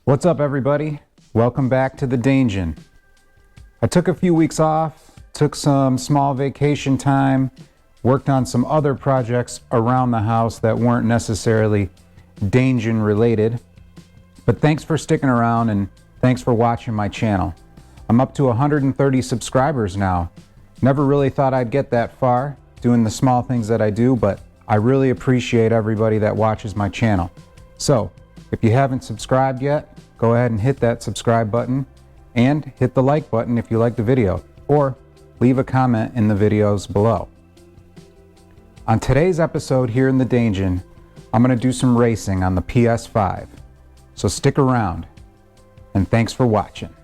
What's up, everybody? Welcome back to the Dangen. I took a few weeks off, took some small vacation time, worked on some other projects around the house that weren't necessarily Dangen related. But thanks for sticking around and thanks for watching my channel. I'm up to 130 subscribers now. Never really thought I'd get that far doing the small things that I do, but I really appreciate everybody that watches my channel. So, if you haven't subscribed yet, go ahead and hit that subscribe button and hit the like button if you like the video, or leave a comment in the videos below. On today's episode here in the Dangen, I'm going to do some racing on the PS5. So stick around, and thanks for watching.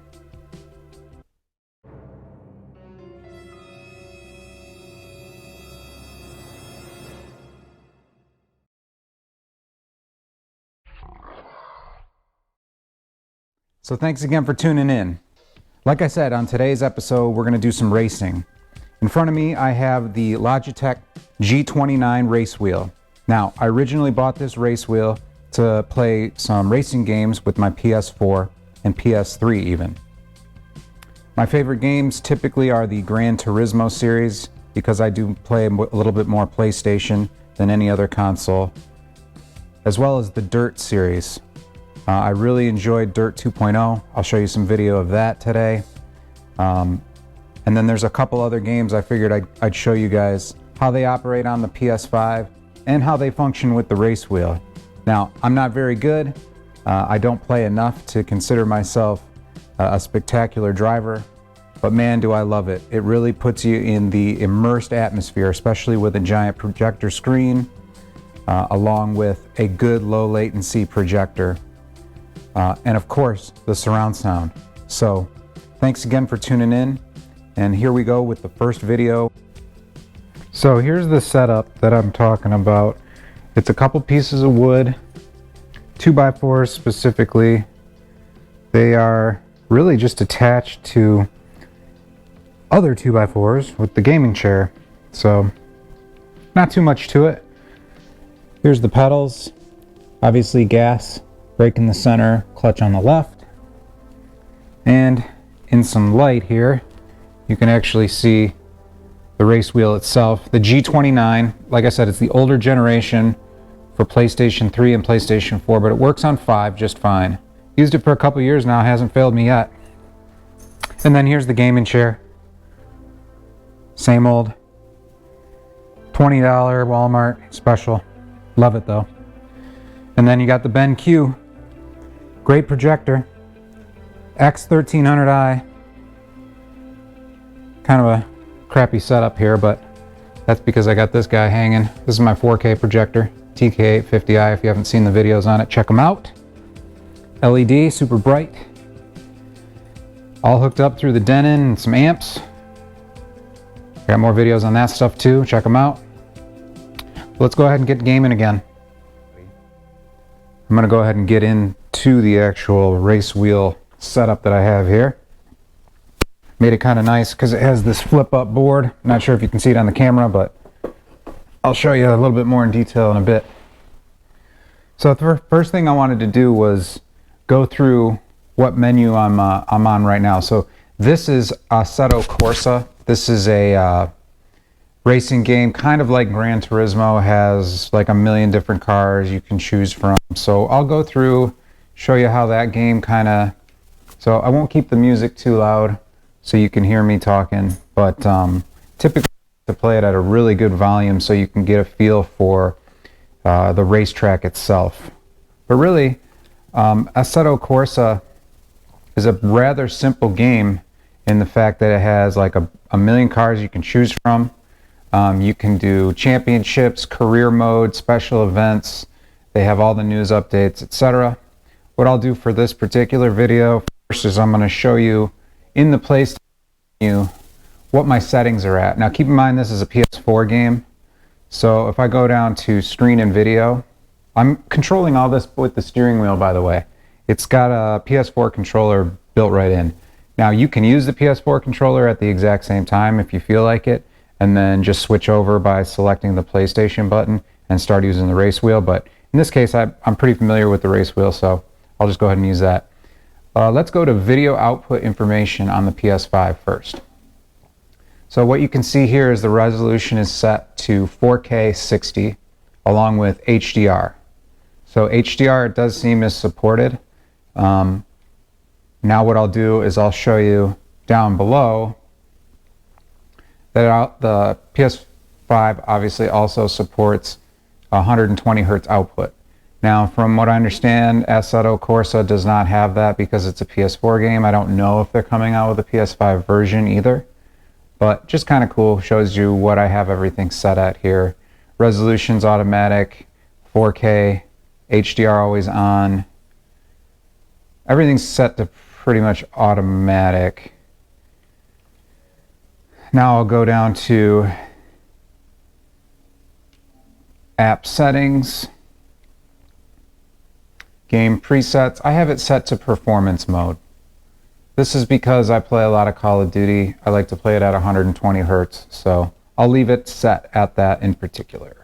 So thanks again for tuning in. Like I said, on today's episode, we're going to do some racing. In front of me, I have the Logitech G29 Race Wheel. Now, I originally bought this race wheel to play some racing games with my PS4 and PS3 even. My favorite games typically are the Gran Turismo series because I do play a little bit more PlayStation than any other console, as well as the Dirt series. I really enjoyed Dirt 2.0. I'll show you some video of that today. And then there's a couple other games I figured I'd show you guys how they operate on the PS5 and how they function with the race wheel. Now, I'm not very good. I don't play enough to consider myself a spectacular driver, but man, do I love it. It really puts you in the immersed atmosphere, especially with a giant projector screen, along with a good low latency projector. And of course, the surround sound. So, thanks again for tuning in, and here we go with the first video. So here's the setup that I'm talking about. It's a couple pieces of wood, 2x4s specifically. They are really just attached to other 2x4s with the gaming chair. So, not too much to it. Here's the pedals, obviously gas. Brake in the center, clutch on the left, and in some light here you can actually see the race wheel itself. The G29, like I said, it's the older generation for PlayStation 3 and PlayStation 4, but it works on 5 just fine. Used it for a couple years now, hasn't failed me yet. And then here's the gaming chair. Same old $20 Walmart special. Love it though. And then you got the BenQ. Great projector, X1300i. Kind of a crappy setup here, but that's because I got this guy hanging. This is my 4K projector, TK850i. If you haven't seen the videos on it, check them out. LED, super bright. All hooked up through the Denon and some amps. Got more videos on that stuff too, check them out. Let's go ahead and get gaming again. I'm going to go ahead and get into the actual race wheel setup that I have here. Made it kind of nice because it has this flip up board. Not sure if you can see it on the camera, but I'll show you a little bit more in detail in a bit. So the first thing I wanted to do was go through what menu I'm on right now. So this is Assetto Corsa. This is a racing game, kind of like Gran Turismo, has like a million different cars you can choose from. So I'll go through, show you how that game kind of, so I won't keep the music too loud so you can hear me talking, but typically to play it at a really good volume so you can get a feel for the racetrack itself. But really, Assetto Corsa is a rather simple game in the fact that it has like a million cars you can choose from. You can do championships, career mode, special events. They have all the news updates, etc. What I'll do for this particular video first is I'm going to show you in the PlayStation menu what my settings are at. Now keep in mind this is a PS4 game, so if I go down to screen and video, I'm controlling all this with the steering wheel, by the way. It's got a PS4 controller built right in. Now you can use the PS4 controller at the exact same time if you feel like it, and then just switch over by selecting the PlayStation button and start using the race wheel. But in this case, I'm pretty familiar with the race wheel, so I'll just go ahead and use that. Let's go to video output information on the PS5 first. So what you can see here is the resolution is set to 4K 60 along with HDR. So HDR, it does seem is supported. Now what I'll do is I'll show you down below that the PS5 obviously also supports 120 Hz output. Now, from what I understand, Assetto Corsa does not have that because it's a PS4 game. I don't know if they're coming out with a PS5 version either, but just kind of cool. Shows you what I have everything set at here. Resolution's automatic, 4K, HDR always on. Everything's set to pretty much automatic. Now I'll go down to app settings, game presets. I have it set to performance mode. This is because I play a lot of Call of Duty. I like to play it at 120 Hz, so I'll leave it set at that in particular.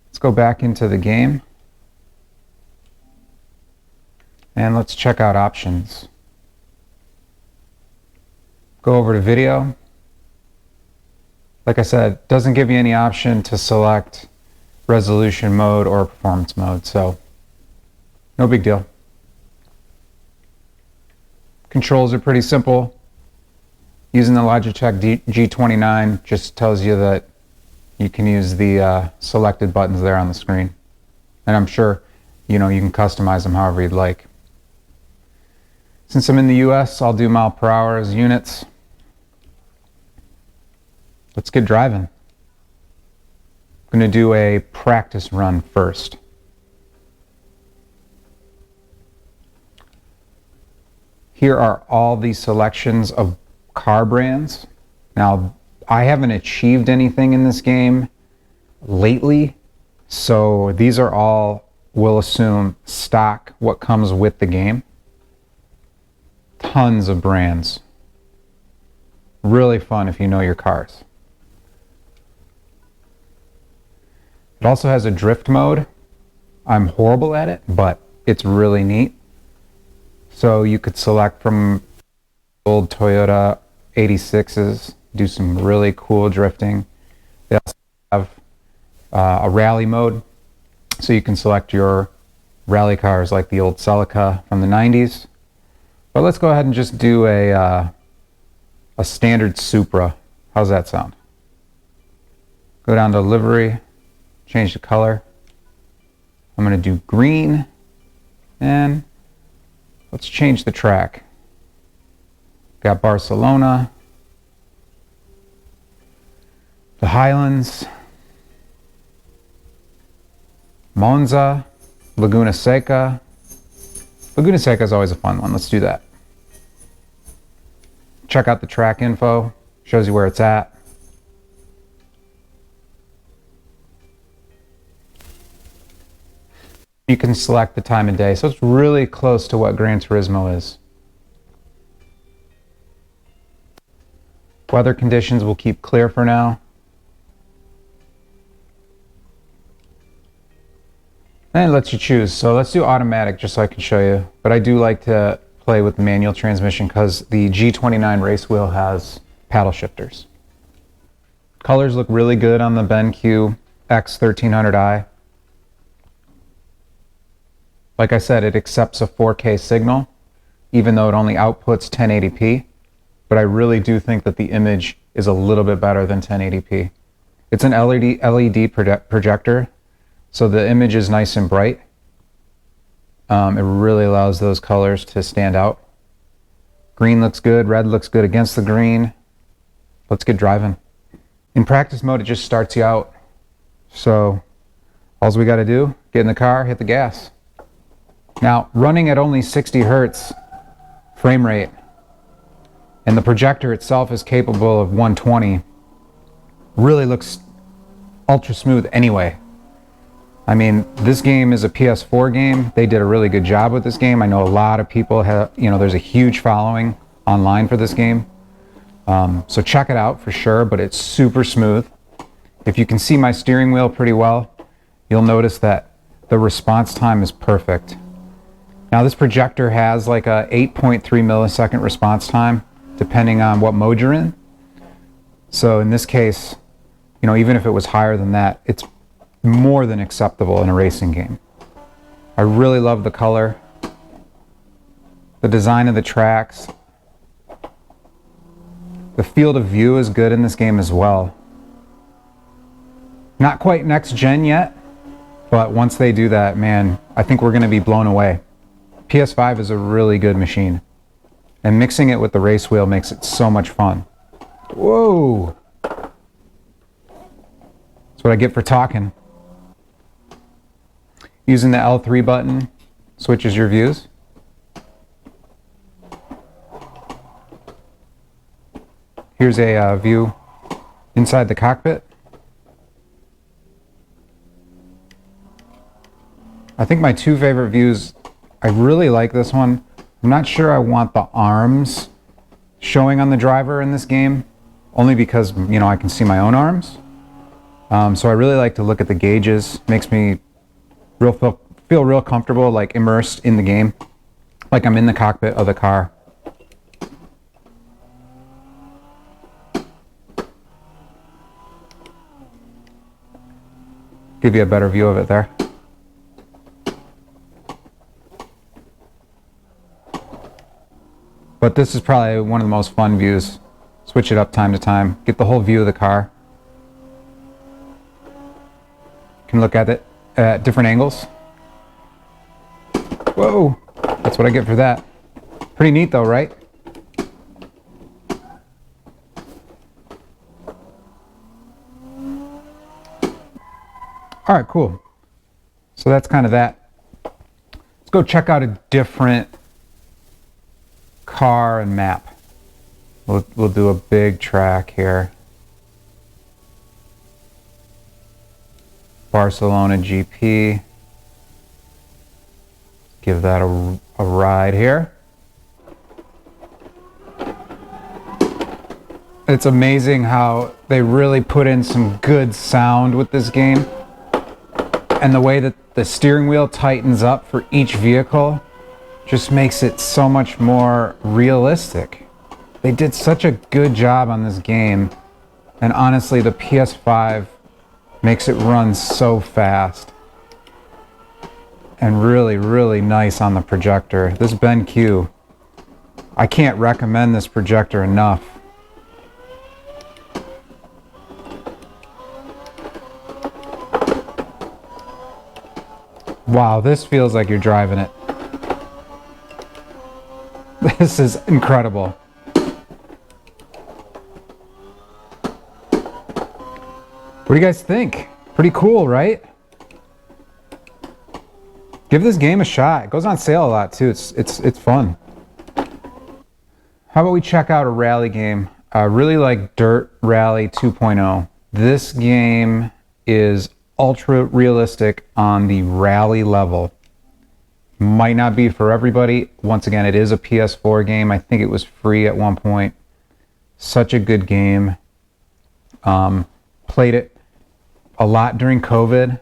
Let's go back into the game and let's check out options. Go over to video. Like I said, doesn't give you any option to select resolution mode or performance mode, so no big deal. Controls are pretty simple. Using the Logitech G29 just tells you that you can use the selected buttons there on the screen. And I'm sure you can customize them however you'd like. Since I'm in the US, I'll do mile per hour as units. Let's get driving. I'm going to do a practice run first. Here are all the selections of car brands. Now, I haven't achieved anything in this game lately, so these are all, we'll assume, stock, what comes with the game. Tons of brands. Really fun if you know your cars. It also has a drift mode. I'm horrible at it, but it's really neat. So you could select from old Toyota 86s, do some really cool drifting. They also have a rally mode, so you can select your rally cars like the old Celica from the 90s. But let's go ahead and just do a standard Supra. How's that sound? Go down to livery, change the color. I'm going to do green, and let's change the track. Got Barcelona, the Highlands, Monza, Laguna Seca. Laguna Seca is always a fun one. Let's do that. Check out the track info. Shows you where it's at. You can select the time of day, so it's really close to what Gran Turismo is. Weather conditions will keep clear for now. And it lets you choose. So let's do automatic just so I can show you. But I do like to play with the manual transmission because the G29 Race Wheel has paddle shifters. Colors look really good on the BenQ X1300i. Like I said, it accepts a 4K signal, even though it only outputs 1080p. But I really do think that the image is a little bit better than 1080p. It's an LED projector, so the image is nice and bright. It really allows those colors to stand out. Green looks good, red looks good against the green. Let's get driving. In practice mode, it just starts you out. So all we got to do, get in the car, hit the gas. Now, running at only 60 Hertz frame rate, and the projector itself is capable of 120, really looks ultra smooth anyway. I mean, this game is a PS4 game. They did a really good job with this game. I know a lot of people have, there's a huge following online for this game. So check it out for sure, but it's super smooth. If you can see my steering wheel pretty well, you'll notice that the response time is perfect. Now this projector has like a 8.3 millisecond response time depending on what mode you're in. So in this case, you know, even if it was higher than that, it's more than acceptable in a racing game. I really love the color, the design of the tracks. The field of view is good in this game as well. Not quite next gen yet, but once they do that, man, I think we're going to be blown away. PS5 is a really good machine, and mixing it with the race wheel makes it so much fun. Whoa! That's what I get for talking. Using the L3 button switches your views. Here's a view inside the cockpit. I think my two favorite views, I really like this one. I'm not sure I want the arms showing on the driver in this game, only because, you know, I can see my own arms. So I really like to look at the gauges. Makes me feel real comfortable, like immersed in the game, like I'm in the cockpit of the car. Give you a better view of it there. But this is probably one of the most fun views. Switch it up time to time. Get the whole view of the car. You can look at it at different angles. Whoa! That's what I get for that. Pretty neat though, right? Alright, cool. So that's kind of that. Let's go check out a different car and map. We'll do a big track here. Barcelona GP. Give that a ride here. It's amazing how they really put in some good sound with this game. And the way that the steering wheel tightens up for each vehicle just makes it so much more realistic. They did such a good job on this game, and honestly the PS5 makes it run so fast and really nice on the projector. This BenQ, I can't recommend this projector enough. Wow, this feels like you're driving it. This is incredible. What do you guys think? Pretty cool, right? Give this game a shot. It goes on sale a lot too. It's fun. How about we check out a rally game? I really like Dirt Rally 2.0. This game is ultra realistic on the rally level. Might not be for everybody. Once again, it is a PS4 game. I think it was free at one point. Such a good game. Played it a lot during COVID.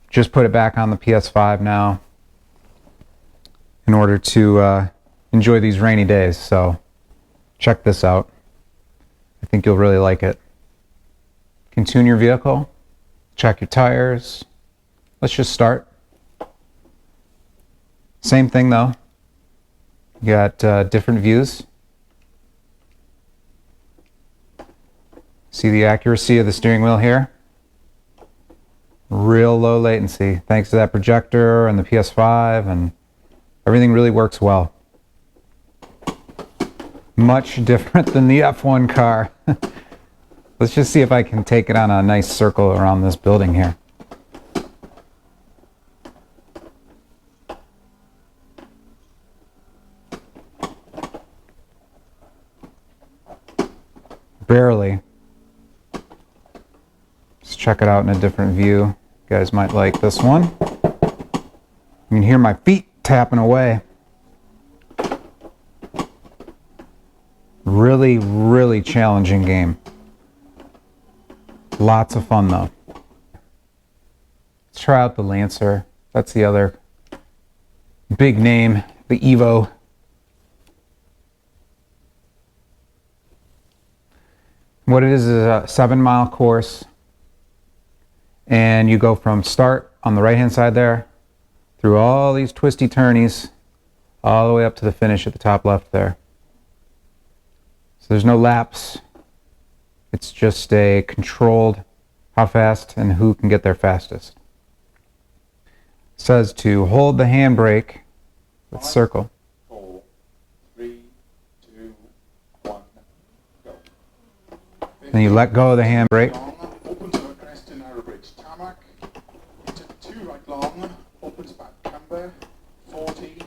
Just put it back on the PS5 now in order to enjoy these rainy days. So check this out. I think you'll really like it. You can tune your vehicle, check your tires. Let's just start. Same thing though. You got different views. See the accuracy of the steering wheel here? Real low latency thanks to that projector and the PS5, and everything really works well. Much different than the F1 car. Let's just see if I can take it on a nice circle around this building here. Barely. Let's check it out in a different view. You guys might like this one. You can hear my feet tapping away. Really challenging game. Lots of fun though. Let's try out the Lancer. That's the other big name, the Evo. What it is a 7-mile course, and you go from start on the right hand side there through all these twisty turnies all the way up to the finish at the top left there. So there's no laps. It's just a controlled how fast and who can get there fastest. It says to hold the handbrake with circle. 4, 3, 2, 1, go. Then you let go of the handbrake. Opens to a crest to narrow bridge tarmac. To 2 right long. Opens back camber. 40.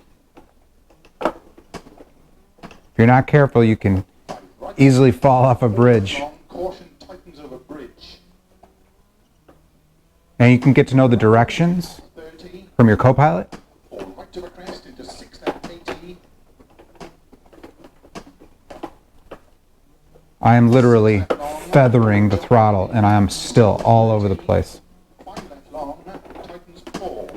If you're not careful, you can easily fall off a bridge. Caution tightens over bridge. And you can get to know the directions 30. from your co-pilot. 4 right to a crest into 6 left 80. I am literally feathering the throttle and I am still all over the place. 5 left long. Tightens 4.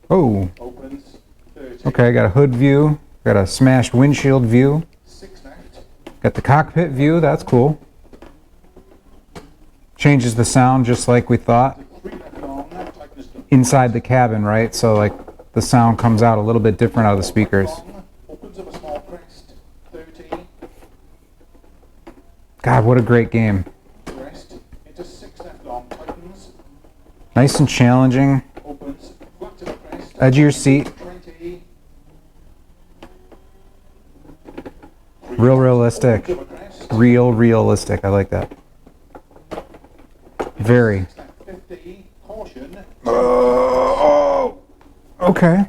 Oh, Opens 30. okay, I got a hood view, got a smashed windshield view, 6 left. got the cockpit view, that's cool. Changes the sound just like we thought 3 left long. Tightens to inside the cabin, right? So like the sound comes out a little bit different out of the speakers. long. Opens up a small crest. 30. God, what a great game. Crest into 6 left long. Tightens. Nice and challenging. Opens flat to the crest. Edge of your seat. 20. Real realistic. To a crest. Real realistic. I like that. Very. 50. Caution. Oh, okay.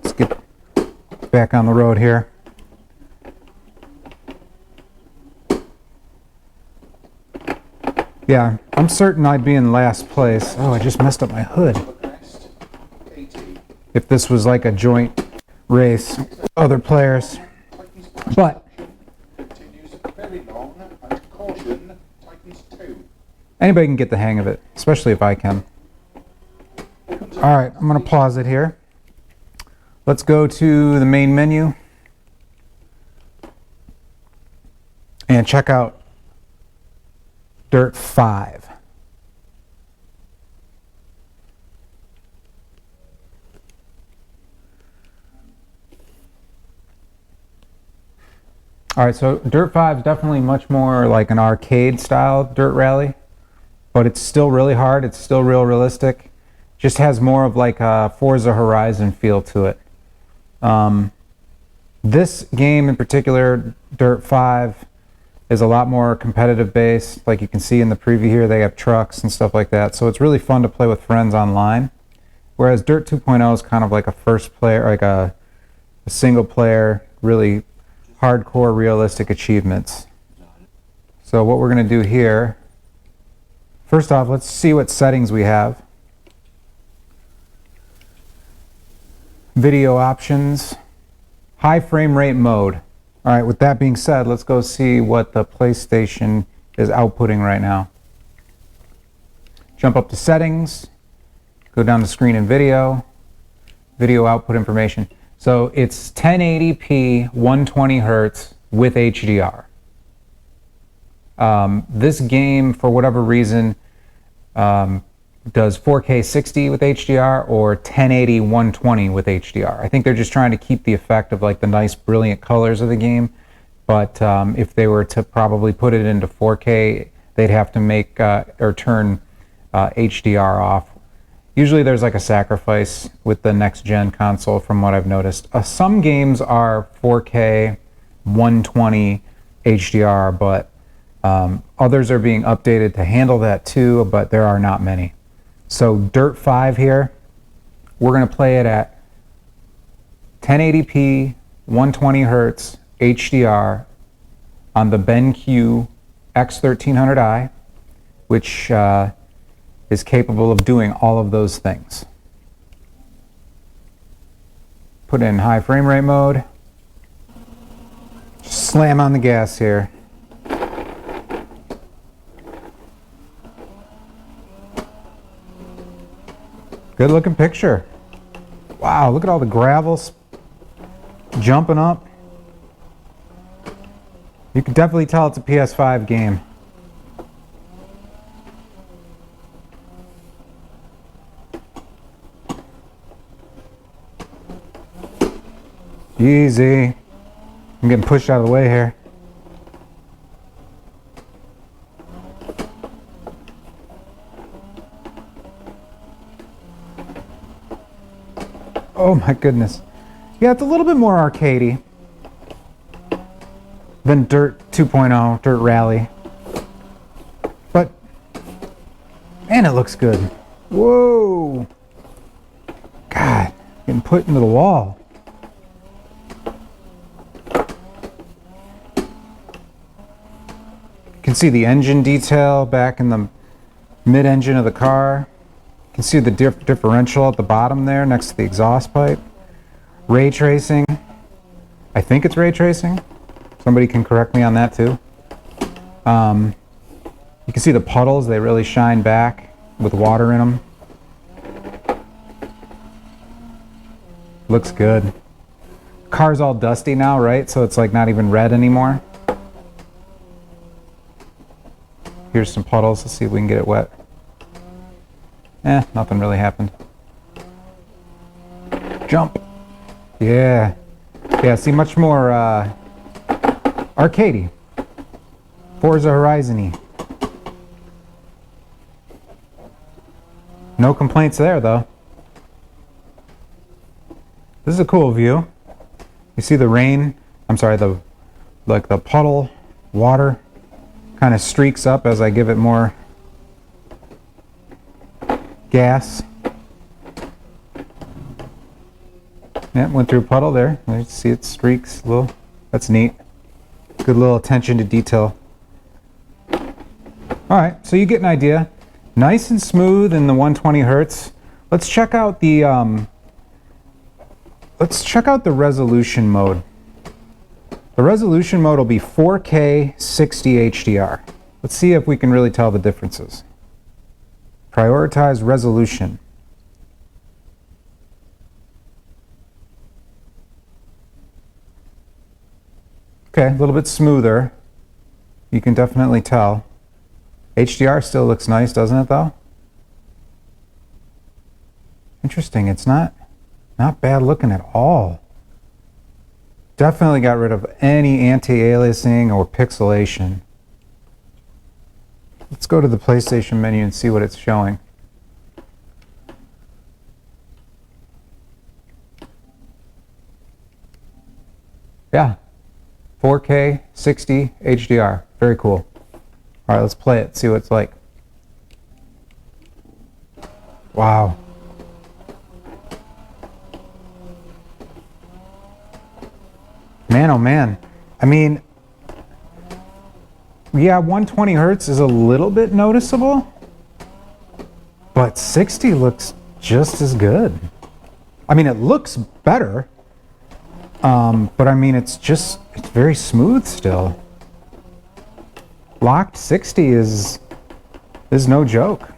Let's get back on the road here. Yeah, I'm certain I'd be in last place. Oh, I just messed up my hood. To a crest. 80. If this was like a joint race with other players. Tightens back. But Continues very long. And caution. Tightens 2. anybody can get the hang of it, especially if I can. All right, I'm going to pause it here. Let's go to the main menu and check out Dirt 5. All right, so Dirt 5 is definitely much more like an arcade style dirt rally, but it's still really hard. It's still real realistic. Just has more of like a Forza Horizon feel to it. This game in particular, Dirt 5, is a lot more competitive based. Like you can see in the preview here, they have trucks and stuff like that. So it's really fun to play with friends online. Whereas Dirt 2.0 is kind of like a first player, like a single player, really hardcore realistic achievements. So what we're going to do here, first off, let's see what settings we have. Video options, high frame rate mode. All right, with that being said, let's go see what the PlayStation is outputting right now. Jump up to settings, go down to screen and video, video output information. So it's 1080p, 120 hertz with HDR. This game, for whatever reason, does 4K 60 with HDR or 1080 120 with HDR. I think they're just trying to keep the effect of like the nice brilliant colors of the game, but if they were to probably put it into 4K, they'd have to make or turn HDR off. Usually there's like a sacrifice with the next gen console from what I've noticed. Some games are 4K 120 HDR, but others are being updated to handle that too, but there are not many. So Dirt 5 here, we're going to play it at 1080p, 120 hertz HDR on the BenQ X1300i, which is capable of doing all of those things. Put in high frame rate mode. Just slam on the gas here. Good looking picture. Wow, look at all the gravel jumping up. You can definitely tell it's a PS5 game. Easy. I'm getting pushed out of the way here. Oh my goodness. Yeah, it's a little bit more arcadey than Dirt 2.0, Dirt Rally. But, man, it looks good. Whoa. God, getting put into the wall. You can see the engine detail back in the mid-engine of the car. You can see the differential at the bottom there next to the exhaust pipe. Ray tracing. I think it's ray tracing. Somebody can correct me on that too. You can see the puddles, they really shine back with water in them. Looks good. Car's all dusty now, right? So it's like not even red anymore. Here's some puddles. Let's see if we can get it wet. Nothing really happened. Jump. Yeah. Yeah, see, much more arcadey. Forza Horizon-y. No complaints there, though. This is a cool view. You see the rain, I'm sorry, the puddle water kind of streaks up as I give it more gas. Yeah, went through a puddle there. You see it streaks a little. That's neat. Good little attention to detail. Alright, so you get an idea. Nice and smooth in the 120 Hertz. Let's check out the resolution mode. The resolution mode will be 4K 60 HDR. Let's see if we can really tell the differences. Prioritize resolution. Okay, a little bit smoother. You can definitely tell. HDR still looks nice, doesn't it though? Interesting, it's not bad looking at all. Definitely got rid of any anti-aliasing or pixelation. Let's go to the PlayStation menu and see what it's showing. Yeah, 4K 60 HDR, very cool. All right, let's play it, see what it's like. Wow. Man, oh man. I mean, yeah, 120 Hertz is a little bit noticeable, but 60 looks just as good. I mean, it looks better, but I mean, it's very smooth still. Locked 60 is no joke.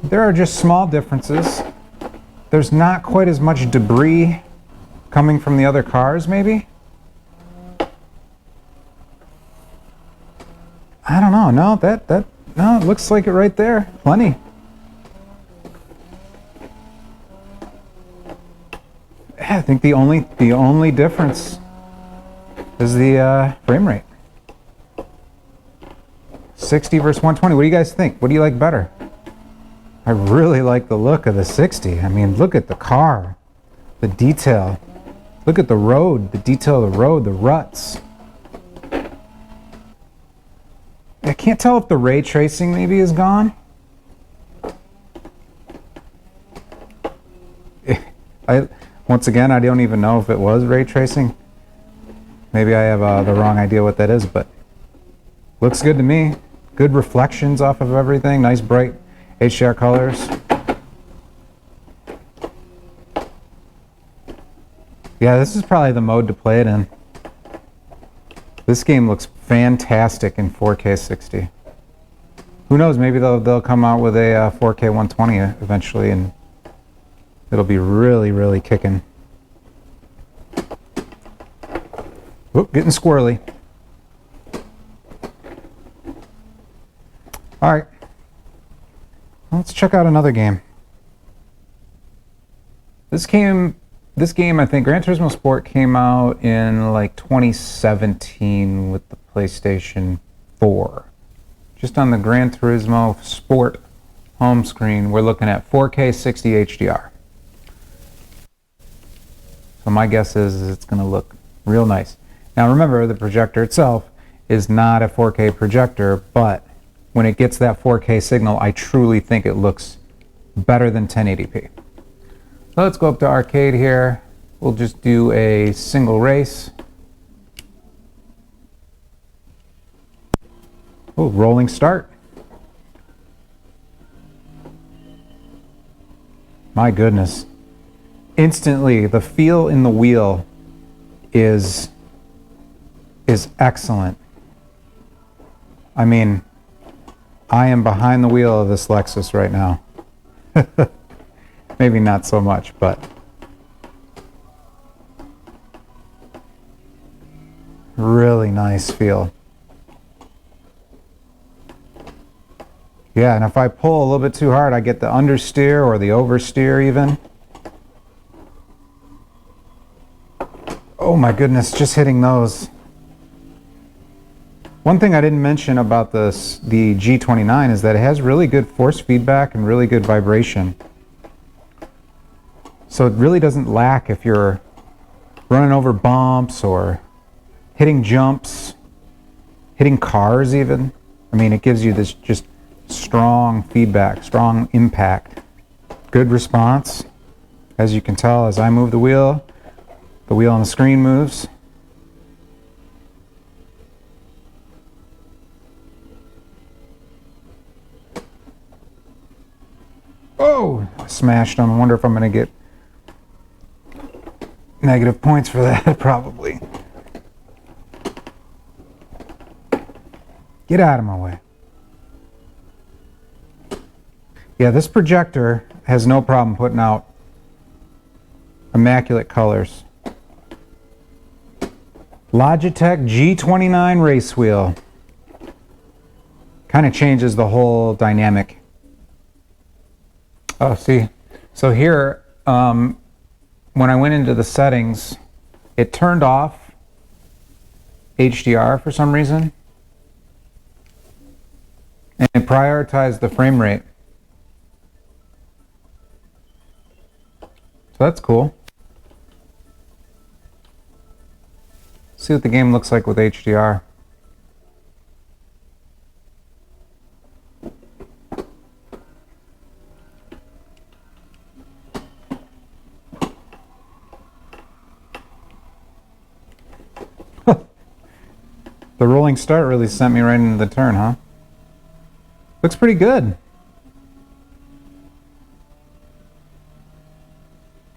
There are just small differences. There's not quite as much debris coming from the other cars, maybe? I don't know. No, no, it looks like it right there. Plenty. I think the only difference is the frame rate. 60 versus 120. What do you guys think? What do you like better? I really like the look of the 60. I mean, look at the car, the detail. Look at the road, the detail of the road, the ruts. I can't tell if the ray tracing maybe is gone. Once again, I don't even know if it was ray tracing. Maybe I have the wrong idea what that is, but looks good to me. Good reflections off of everything, nice bright HDR colors. Yeah, this is probably the mode to play it in. This game looks fantastic in 4K 60. Who knows, maybe they'll come out with a 4K 120 eventually, and it'll be really, really kicking. Whoop, getting squirrely. All right, let's check out another game. This game, I think, Gran Turismo Sport came out in like 2017 with the PlayStation 4. Just on the Gran Turismo Sport home screen, we're looking at 4K 60 HDR. So my guess is it's going to look real nice. Now remember, the projector itself is not a 4K projector, but when it gets that 4K signal, I truly think it looks better than 1080p. So let's go up to arcade here. We'll just do a single race. Oh, rolling start. My goodness. Instantly, the feel in the wheel is excellent. I mean, I am behind the wheel of this Lexus right now. Maybe not so much, but really nice feel. Yeah, and if I pull a little bit too hard, I get the understeer or the oversteer even. Oh my goodness, just hitting those. One thing I didn't mention about the G29 is that it has really good force feedback and really good vibration. So it really doesn't lack if you're running over bumps or hitting jumps, hitting cars even. I mean, it gives you this just strong feedback, strong impact, good response. As you can tell, as I move the wheel on the screen moves. Oh, I smashed them. I wonder if I'm going to get negative points for that, probably. Get out of my way. Yeah, this projector has no problem putting out immaculate colors. Logitech G29 Race Wheel. Kind of changes the whole dynamic. Oh, see. So here, when I went into the settings, it turned off HDR for some reason. And it prioritized the frame rate. So that's cool. See what the game looks like with HDR. The rolling start really sent me right into the turn, huh? Looks pretty good.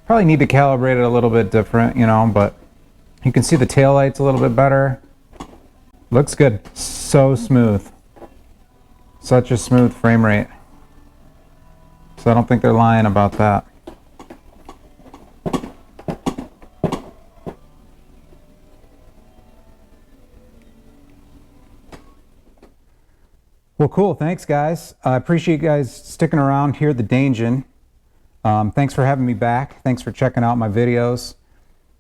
Probably need to calibrate it a little bit different, you know, but you can see the taillights a little bit better. Looks good. So smooth. Such a smooth frame rate. So I don't think they're lying about that. Well, cool. Thanks, guys. I appreciate you guys sticking around here at the Dangen. Thanks for having me back. Thanks for checking out my videos.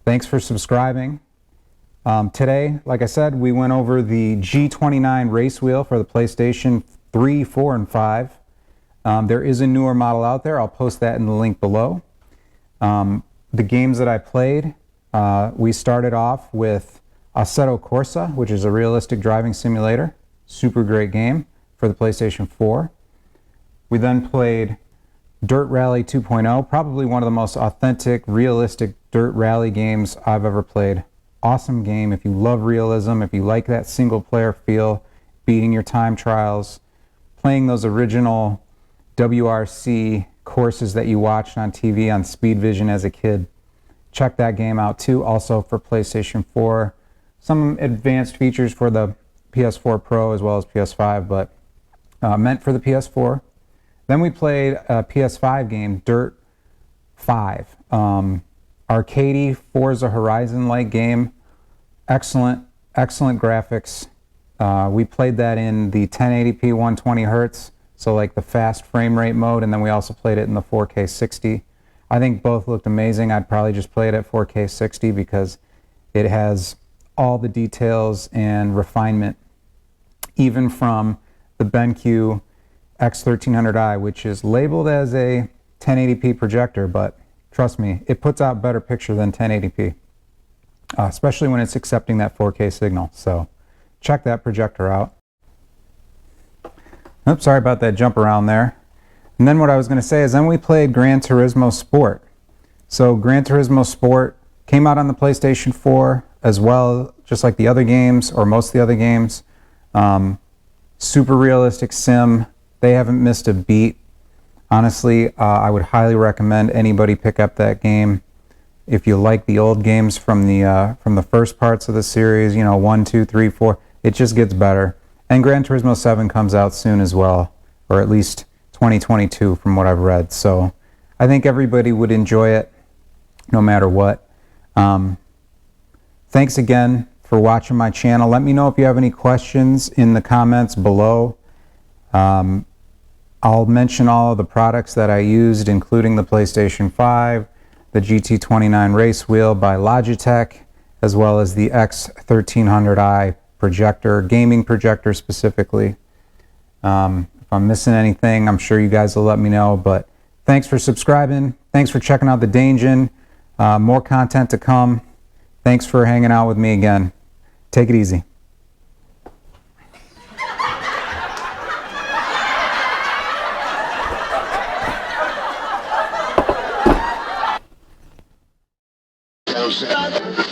Thanks for subscribing. Today, like I said, we went over the G29 Race Wheel for the PlayStation 3, 4, and 5. There is a newer model out there. I'll post that in the link below. The games that I played, we started off with Assetto Corsa, which is a realistic driving simulator. Super great game for the PlayStation 4. We then played Dirt Rally 2.0, probably one of the most authentic, realistic dirt rally games I've ever played. Awesome game if you love realism, if you like that single player feel, beating your time trials, playing those original WRC courses that you watched on TV on Speed Vision as a kid. Check that game out too, also for PlayStation 4. Some advanced features for the PS4 Pro as well as PS5, but meant for the PS4. Then we played a PS5 game, Dirt 5. Arcadey Forza Horizon-like game. Excellent graphics. We played that in the 1080p 120 hertz, so like the fast frame rate mode, and then we also played it in the 4K 60. I think both looked amazing. I'd probably just play it at 4K 60 because it has all the details and refinement, even from the BenQ X1300i, which is labeled as a 1080p projector, but trust me, it puts out better picture than 1080p, especially when it's accepting that 4K signal. So check that projector out. Oops, sorry about that jump around there. And then what I was going to say is then we played Gran Turismo Sport. So Gran Turismo Sport came out on the PlayStation 4 as well, just like the other games, or most of the other games. Super realistic sim. They haven't missed a beat. Honestly, I would highly recommend anybody pick up that game. If you like the old games from the first parts of the series, you know, 1, 2, 3, 4, it just gets better. And Gran Turismo 7 comes out soon as well, or at least 2022 from what I've read. So I think everybody would enjoy it no matter what. Thanks again for watching my channel. Let me know if you have any questions in the comments below. I'll mention all of the products that I used, including the PlayStation 5, the G29 Race Wheel by Logitech, as well as the X1300i projector, gaming projector specifically. If I'm missing anything, I'm sure you guys will let me know, but thanks for subscribing. Thanks for checking out the Dangen. More content to come. Thanks for hanging out with me again. Take it easy. Down